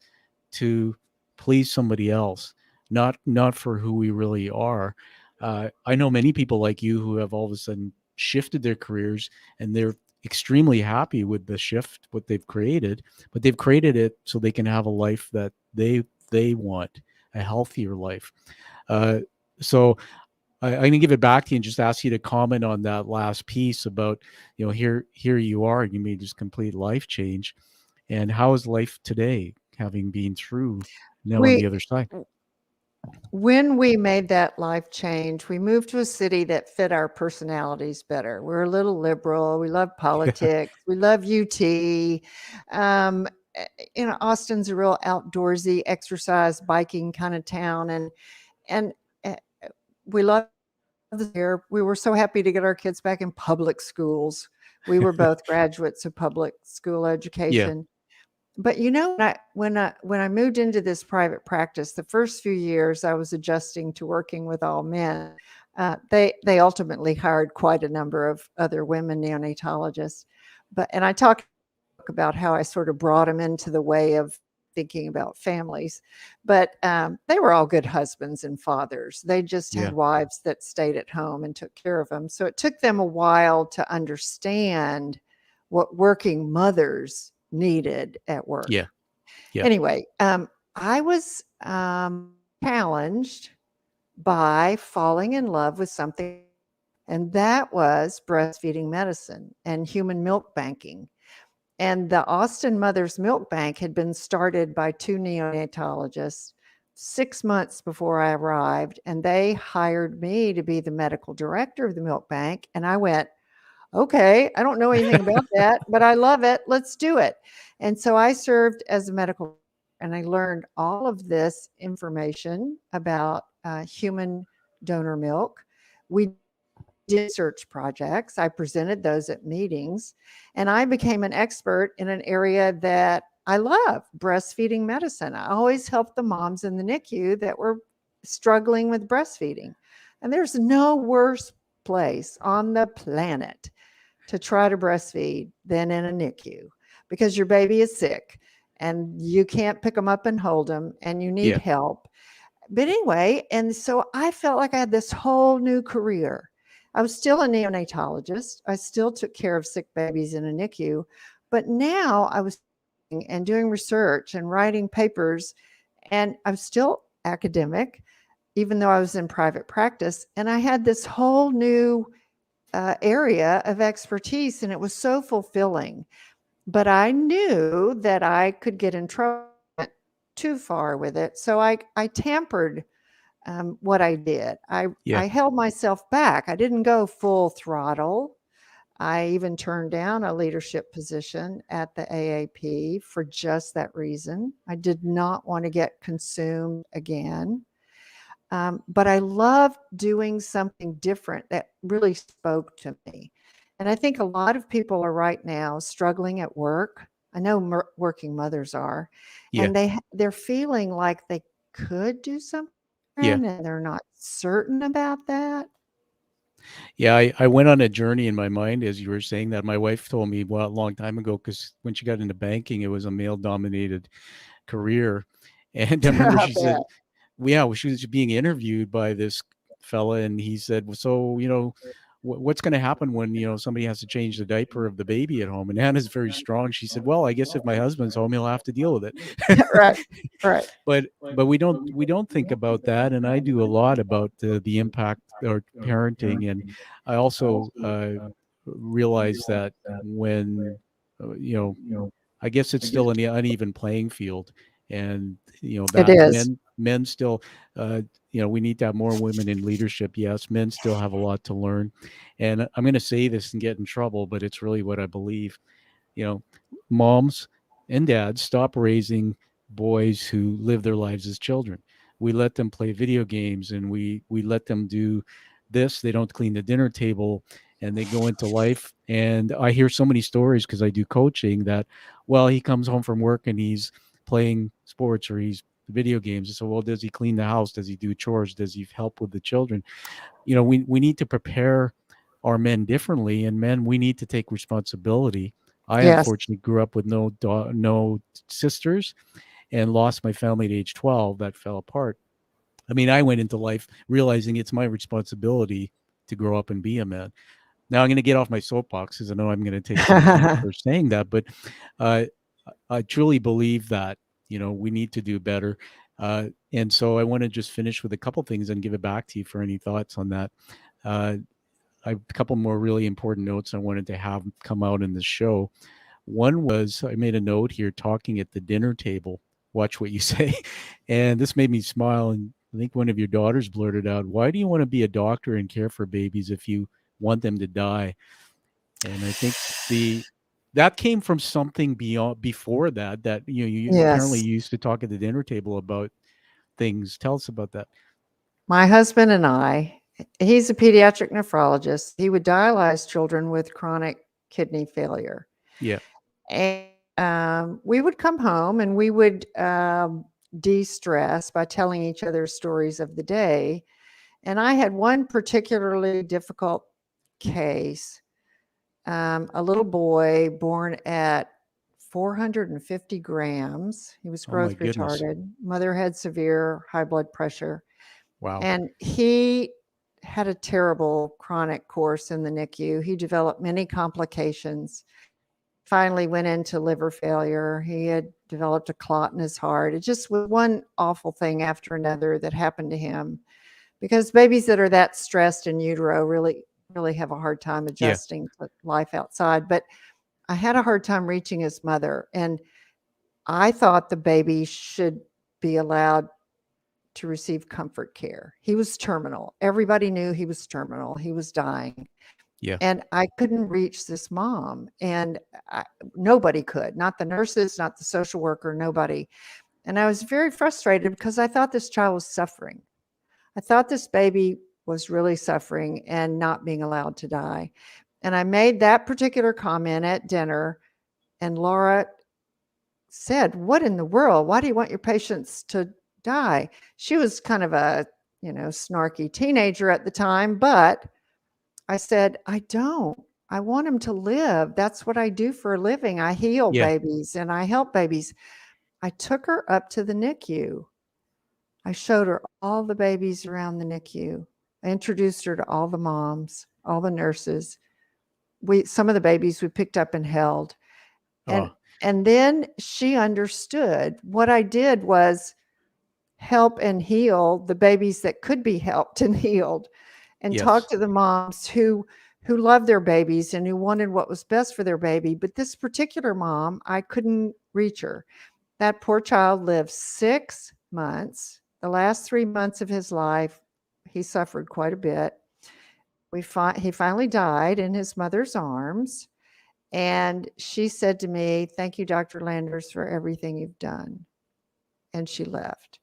to please somebody else, not for who we really are. I know many people like you who have all of a sudden shifted their careers and they're extremely happy with the shift, what they've created, but they've created it so they can have a life that they want, a healthier life. So I'm going to give it back to you and just ask you to comment on that last piece about, here you are, you made this complete life change. And how is life today, having been through now on the other side? When we made that life change, we moved to a city that fit our personalities better. We're a little liberal. We love politics. We love UT. Austin's a real outdoorsy exercise biking kind of town. And we love here. We were so happy to get our kids back in public schools. We were both graduates of public school education. But when I moved into this private practice, the first few years I was adjusting to working with all men. They ultimately hired quite a number of other women neonatologists. And I talk about how I sort of brought them into the way of thinking about families, but they were all good husbands and fathers. They just had wives that stayed at home and took care of them. So it took them a while to understand what working mothers needed at work. Yeah. Anyway, I was challenged by falling in love with something, and that was breastfeeding medicine and human milk banking. And the Austin Mother's Milk Bank had been started by 2 neonatologists 6 months before I arrived, and they hired me to be the medical director of the milk bank. And I went, okay, I don't know anything about that, but I love it. Let's do it. And so I served as a medical, and I learned all of this information about human donor milk. We did research projects. I presented those at meetings, and I became an expert in an area that I love, breastfeeding medicine. I always helped the moms in the NICU that were struggling with breastfeeding. And there's no worse place on the planet to try to breastfeed than in a NICU, because your baby is sick and you can't pick them up and hold them and you need help. But anyway, and so I felt like I had this whole new career. I was still a neonatologist. I still took care of sick babies in a NICU, but now I was doing research and writing papers, and I'm still academic, even though I was in private practice. And I had this whole new area of expertise, and it was so fulfilling. But I knew that I could get in trouble too far with it. So I tampered what I did. I held myself back. I didn't go full throttle. I even turned down a leadership position at the AAP for just that reason. I did not want to get consumed again. But I loved doing something different that really spoke to me. And I think a lot of people are right now struggling at work. I know working mothers are, and they're feeling like they could do something, and they're not certain about that. Yeah, I went on a journey in my mind as you were saying that. My wife told me, well, a long time ago, because when she got into banking, it was a male-dominated career. And I remember she said, she was being interviewed by this fella, and he said, well, so, what's going to happen when, somebody has to change the diaper of the baby at home? And Hannah's very strong. She said, well, I guess if my husband's home, he'll have to deal with it. Right. But we don't think about that. And I do a lot about the impact or parenting. And I also realize that when, I guess it's still an uneven playing field. And, that men still, we need to have more women in leadership. Yes, men still have a lot to learn. And I'm going to say this and get in trouble, but it's really what I believe. Moms and dads, stop raising boys who live their lives as children. We let them play video games, and we let them do this. They don't clean the dinner table, and they go into life. And I hear so many stories because I do coaching that, well, he comes home from work and he's playing sports or he's video games. So, well, does he clean the house? Does he do chores? Does he help with the children? We need to prepare our men differently, and men, we need to take responsibility. I unfortunately grew up with no sisters and lost my family at age 12. That fell apart. I mean, I went into life realizing it's my responsibility to grow up and be a man. Now I'm going to get off my soapbox because I know I'm going to take some heat for saying that, but I truly believe that, we need to do better. And so I want to just finish with a couple things and give it back to you for any thoughts on that. I have a couple more really important notes I wanted to have come out in the show. One was, I made a note here, talking at the dinner table, watch what you say. And this made me smile. And I think one of your daughters blurted out, why do you want to be a doctor and care for babies if you want them to die? And I think that came from something before that you apparently Yes. used to talk at the dinner table about things. Tell us about that. My husband and I, he's a pediatric nephrologist. He would dialyze children with chronic kidney failure. Yeah. And we would come home and we would de-stress by telling each other stories of the day. And I had one particularly difficult case, a little boy born at 450 grams. He was Oh my growth goodness. retarded. Mother had severe high blood pressure. Wow. And he had a terrible chronic course in the NICU. He developed many complications. Finally went into liver failure. He had developed a clot in his heart. It just was one awful thing after another that happened to him, because babies that are that stressed in utero really have a hard time adjusting to life outside. But I had a hard time reaching his mother, and I thought the baby should be allowed to receive comfort care. He was terminal. Everybody knew he was terminal. He was dying. Yeah. And I couldn't reach this mom, and nobody could, not the nurses, not the social worker, nobody. And I was very frustrated because I thought this child was suffering. I thought this baby was really suffering and not being allowed to die. And I made that particular comment at dinner, and Laura said, "What in the world? Why do you want your patients to die?" She was kind of a, snarky teenager at the time, but I said, "I don't. I want him to live. That's what I do for a living. I heal babies and I help babies." I took her up to the NICU. I showed her all the babies around the NICU. I introduced her to all the moms, all the nurses. Some of the babies we picked up and held. And then she understood. What I did was help and heal the babies that could be helped and healed, and talk to the moms who loved their babies and who wanted what was best for their baby. But this particular mom, I couldn't reach her. That poor child lived 6 months. The last 3 months of his life, he suffered quite a bit. He finally died in his mother's arms. And she said to me, "Thank you, Dr. Landers, for everything you've done." And she left.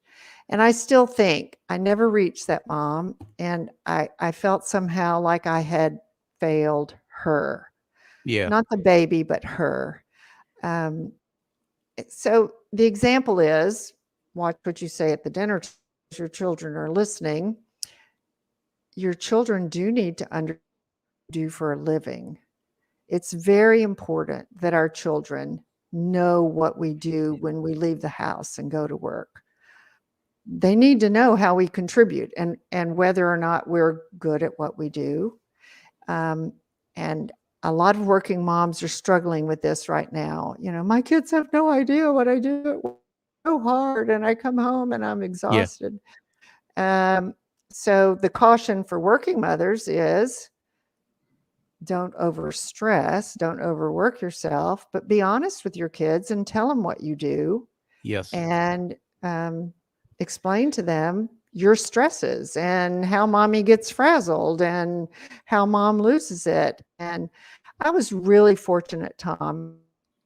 And I still think I never reached that mom. And I felt somehow like I had failed her. Yeah. Not the baby, but her. So the example is, watch what you say at the dinner table. Your children are listening. Your children do need to do for a living. It's very important that our children know what we do when we leave the house and go to work. They need to know how we contribute and whether or not we're good at what we do. And a lot of working moms are struggling with this right now. My kids have no idea what I do. It's so hard, and I come home and I'm exhausted. So the caution for working mothers is, don't overstress, don't overwork yourself, but be honest with your kids and tell them what you do. Yes. And explain to them your stresses and how mommy gets frazzled and how mom loses it. And I was really fortunate, Tom,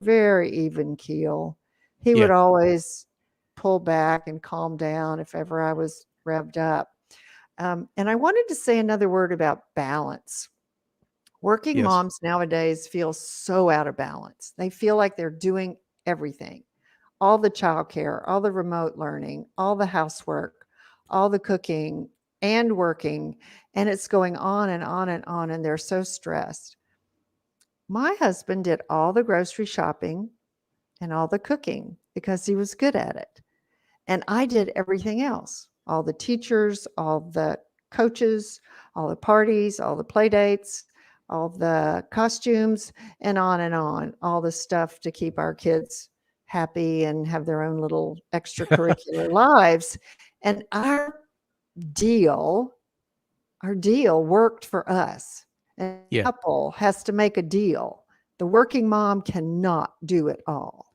very even keel. He would always pull back and calm down if ever I was revved up. And I wanted to say another word about balance. Working moms nowadays feel so out of balance. They feel like they're doing everything, all the childcare, all the remote learning, all the housework, all the cooking and working, and it's going on and on and on, and they're so stressed. My husband did all the grocery shopping and all the cooking because he was good at it. And I did everything else, all the teachers, all the coaches, all the parties, all the play dates, all the costumes, and on, all the stuff to keep our kids happy and have their own little extracurricular lives. And our deal worked for us. And a couple has to make a deal. The working mom cannot do it all.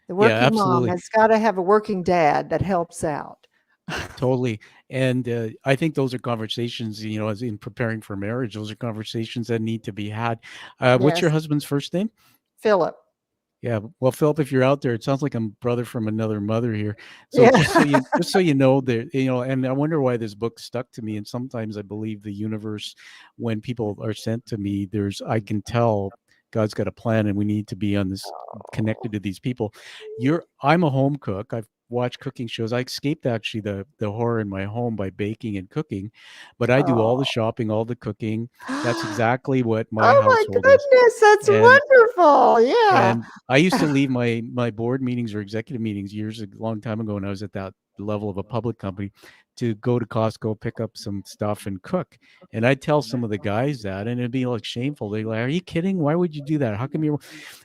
The working mom has got to have a working dad that helps out. Totally. And I think those are conversations, as in preparing for marriage, those are conversations that need to be had. What's your husband's first name? Philip. Yeah. Well, Philip, if you're out there, it sounds like I'm brother from another mother here. So just so you know that, and I wonder why this book stuck to me. And sometimes I believe the universe, when people are sent to me, I can tell God's got a plan and we need to be on this connected to these people. I'm a home cook. I've watched cooking shows. I escaped actually the horror in my home by baking and cooking, but I do all the shopping, all the cooking. That's exactly what my household is. Goodness, that's wonderful. Yeah. And I used to leave my board meetings or executive meetings a long time ago when I was at that level of a public company to go to Costco, pick up some stuff and cook. And I'd tell some of the guys that, and it'd be like shameful. They're like, "Are you kidding? Why would you do that? How come you're?"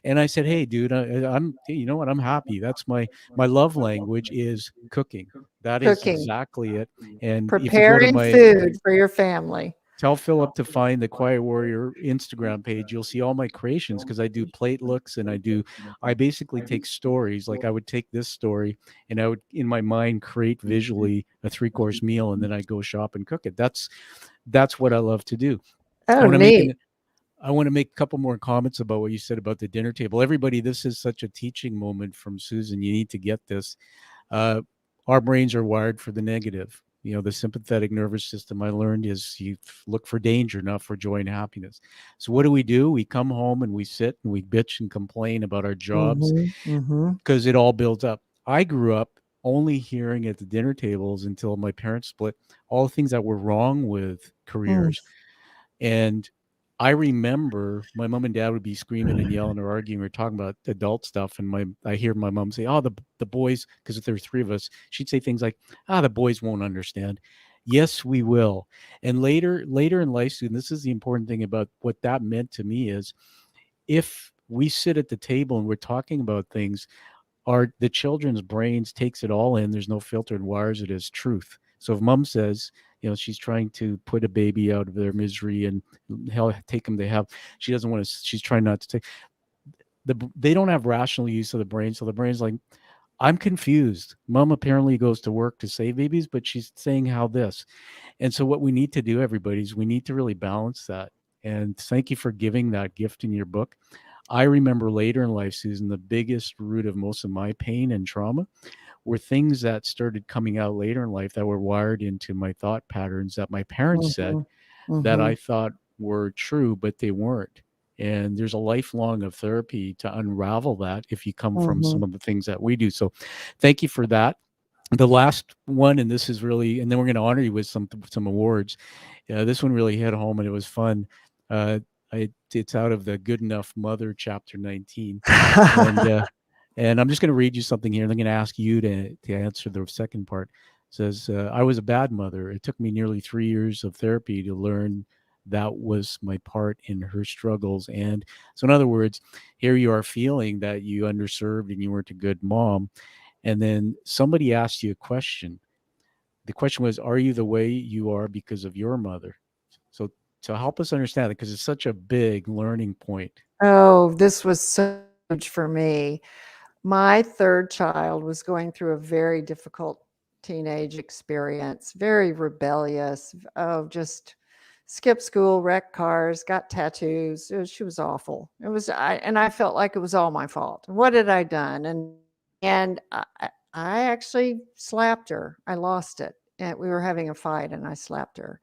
And I said, "Hey, dude, you know what? I'm happy. That's my love language is cooking. That is exactly it." And preparing if you go to my food for your family. Tell Philip to find the Quiet Warrior Instagram page. You'll see all my creations because I do plate looks and I basically take stories. Like I would take this story and I would, in my mind, create visually a 3-course meal and then I go shop and cook it. That's what I love to do. Oh, I want to make a couple more comments about what you said about the dinner table. Everybody, this is such a teaching moment from Susan. You need to get this. Our brains are wired for the negative. The sympathetic nervous system, I learned, is you look for danger, not for joy and happiness. So what do? We come home and we sit and we bitch and complain about our jobs because it all builds up. I grew up only hearing at the dinner tables until my parents split all the things that were wrong with careers. And I remember my mom and dad would be screaming and yelling or arguing or talking about adult stuff. And I hear my mom say, "Oh, the boys," because if there were 3 of us, she'd say things like, "The boys won't understand." Yes, we will. And later in life, student, this is the important thing about what that meant to me is if we sit at the table and we're talking about things, the children's brains takes it all in. There's no filter and wires it as truth. So if mom says, she's trying to put a baby out of their misery and take them she doesn't want to, she's trying not to take they don't have rational use of the brain. So the brain's like, I'm confused. Mom apparently goes to work to save babies, but she's saying how this. And so what we need to do, everybody, is we need to really balance that. And thank you for giving that gift in your book. I remember later in life, Susan, the biggest root of most of my pain and trauma were things that started coming out later in life that were wired into my thought patterns that my parents said that I thought were true, but they weren't. And there's a lifelong of therapy to unravel that if you come from some of the things that we do. So thank you for that. The last one, and this is really, and then we're going to honor you with some awards. This one really hit home and it was fun. It's out of the Good Enough Mother, chapter 19. And I'm just going to read you something here. And I'm going to ask you to answer the second part. It says, I was a bad mother. It took me nearly 3 years of therapy to learn that was my part in her struggles. And so in other words, here you are feeling that you underserved and you weren't a good mom. And then somebody asked you a question. The question was, are you the way you are because of your mother? So to help us understand it, because it's such a big learning point. Oh, this was so huge for me. My 3rd child was going through a very difficult teenage experience, very rebellious. Oh, just skipped school, wrecked cars, got tattoos. She was awful. I felt like it was all my fault. What had I done? And I actually slapped her. I lost it. And we were having a fight and I slapped her.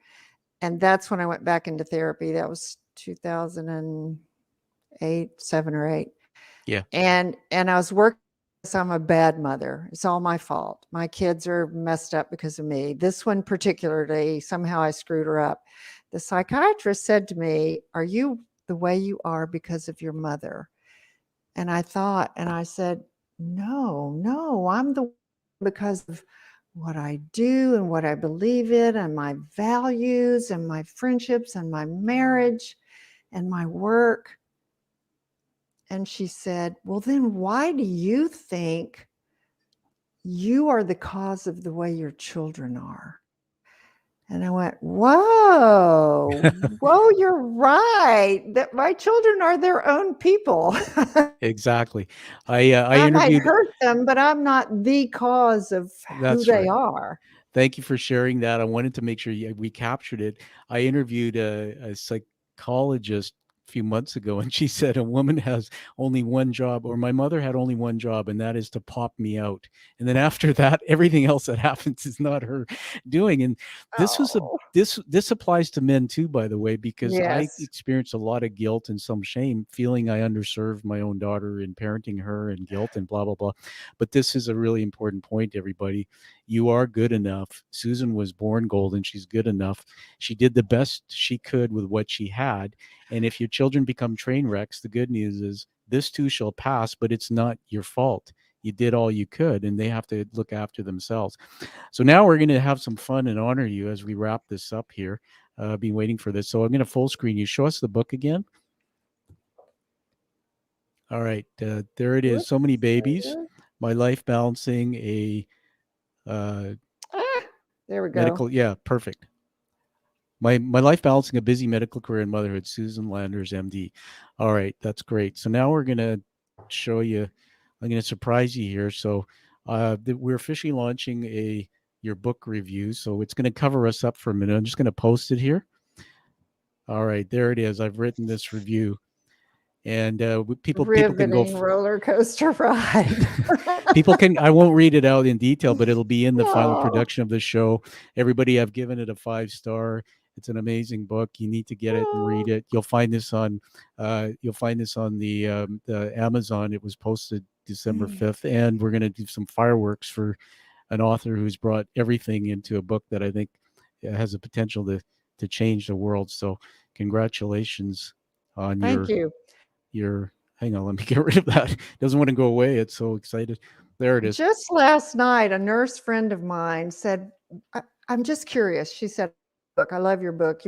And that's when I went back into therapy. That was 2008, 7 or 8. Yeah. And I was working. I'm a bad mother. It's all my fault. My kids are messed up because of me. This one particularly, somehow I screwed her up. The psychiatrist said to me, "Are you the way you are because of your mother?" And I thought, and I said, no, I'm the because of what I do and what I believe in and my values and my friendships and my marriage and my work. And she said, "Well, then why do you think you are the cause of the way your children are?" And I went, whoa, you're right. That my children are their own people. Exactly. I interviewed. I hurt them, but I'm not the cause of who they are. Thank you for sharing that. I wanted to make sure we captured it. I interviewed a psychologist few months ago, and she said a woman has only one job, or my mother had only one job, and that is to pop me out. And then after that, everything else that happens is not her doing. And this was a Oh, this applies to men too, by the way, because I yes. experienced a lot of guilt and some shame, feeling I underserved my own daughter in parenting her, and guilt and blah blah blah. But this is a really important point, everybody. You are good enough. Susan was born golden. She's good enough. She did the best she could with what she had. And if your children become train wrecks, the good news is this too shall pass, but it's not your fault. You did all you could, and they have to look after themselves. So now we're going to have some fun and honor you as we wrap this up here. I've been waiting for this. So I'm going to full screen you. Show us the book again. All right. There it is. Whoops, So many there it babies. is. My life balancing a There we go. medical. Yeah, perfect. My life balancing a busy medical career in motherhood. Susan Landers, MD. All right, that's great. So now we're gonna show you. I'm gonna surprise you here. So we're officially launching your book review. So it's gonna cover us up for a minute. I'm just gonna post it here. All right, there it is. I've written this review. And people can go roller coaster ride. I won't read it out in detail, but it'll be in the final production of the show. Everybody, I've given it a 5-star. It's an amazing book. You need to get it and read it. You'll find this on the Amazon. It was posted December 5th, and we're going to do some fireworks for an author who's brought everything into a book that I think has the potential to change the world. So congratulations on Thank you. Hang on, let me get rid of that. It doesn't want to go away. It's so excited. There it is. Just last night, a nurse friend of mine said, I'm just curious. She said, look, I love your book,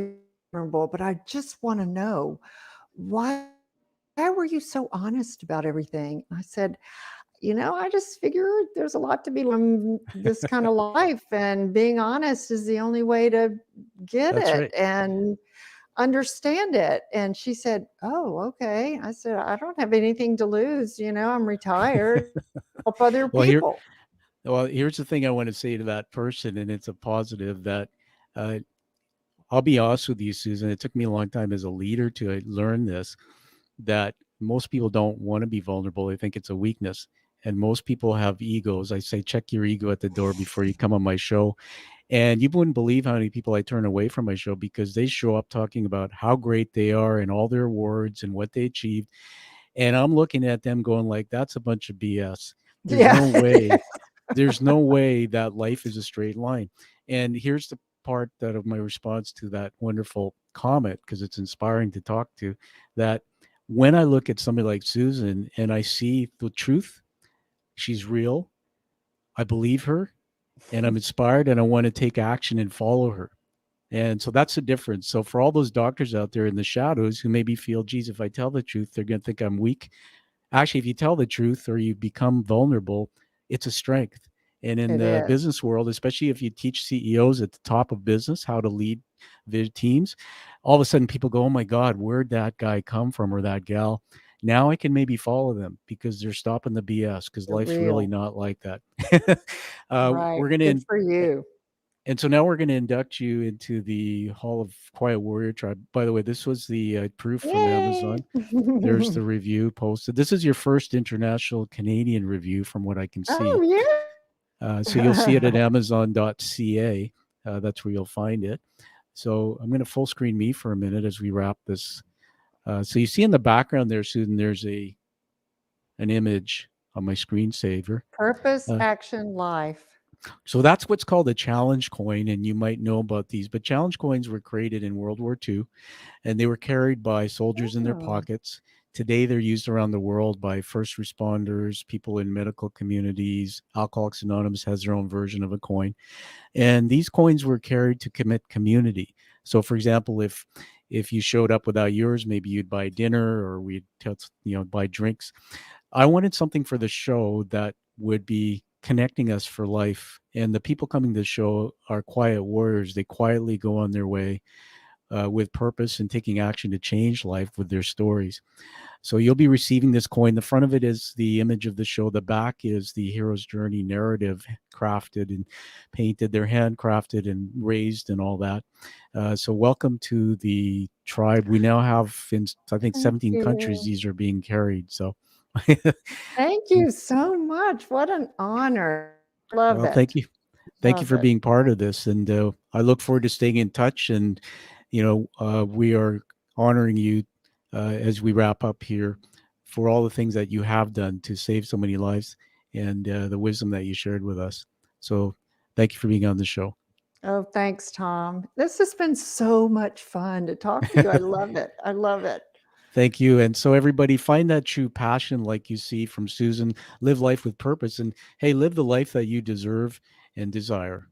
but I just want to know why were you so honest about everything? I said, I just figured there's a lot to be learned in this kind of life, and being honest is the only way to get That's it. right. And understand it. And she said, oh, okay. I said, I don't have anything to lose. I'm retired. Help other people. Here's the thing I want to say to that person, and it's a positive that I'll be honest with you, Susan. It took me a long time as a leader to learn this, that most people don't want to be vulnerable. They think it's a weakness. And most people have egos. I say, check your ego at the door before you come on my show. And you wouldn't believe how many people I turn away from my show because they show up talking about how great they are and all their awards and what they achieved. And I'm looking at them going like, that's a bunch of BS. There's no way that life is a straight line. And here's the part that of my response to that wonderful comment, because it's inspiring to talk to, that when I look at somebody like Susan and I see the truth, she's real, I believe her, and I'm inspired, and I want to take action and follow her. And so that's the difference. So for all those doctors out there in the shadows who maybe feel, geez, if I tell the truth, they're going to think I'm weak. Actually, if you tell the truth or you become vulnerable, it's a strength. And in the business world, especially if you teach CEOs at the top of business how to lead their teams, all of a sudden people go, oh my God, where'd that guy come from or that gal? Now I can maybe follow them because they're stopping the BS, because life's really not like that. Right. We're going to, good for you. And so now we're going to induct you into the Hall of Quiet Warrior Tribe. By the way, this was the proof from Amazon. There's the review posted. This is your first international Canadian review from what I can see. Oh, yeah. So you'll see it at amazon.ca. That's where you'll find it. So I'm going to full screen me for a minute as we wrap this. So you see in the background there, Susan, there's an image on my screensaver. Purpose, action, life. So that's what's called a challenge coin, and you might know about these, but challenge coins were created in World War II, and they were carried by soldiers in their pockets. Today, they're used around the world by first responders, people in medical communities. Alcoholics Anonymous has their own version of a coin, and these coins were carried to commit community. So, for example, if you showed up without yours, maybe you'd buy dinner or we'd buy drinks. I wanted something for the show that would be connecting us for life. And the people coming to the show are quiet warriors. They quietly go on their way. with purpose and taking action to change life with their stories. So you'll be receiving this coin. The front of it is the image of the show. The back is the hero's journey narrative, crafted and painted. They're handcrafted and raised and all that. So welcome to the tribe. We now have, in I think, 17 countries, these are being carried. So thank you so much. What an honor. Love it. Thank you. Thank you for being part of this. And I look forward to staying in touch. And, we are honoring you as we wrap up here for all the things that you have done to save so many lives and the wisdom that you shared with us. So thank you for being on the show. Oh, thanks, Tom. This has been so much fun to talk to you. I love it. I love it. Thank you. And so everybody, find that true passion like you see from Susan. Live life with purpose. And hey, live the life that you deserve and desire.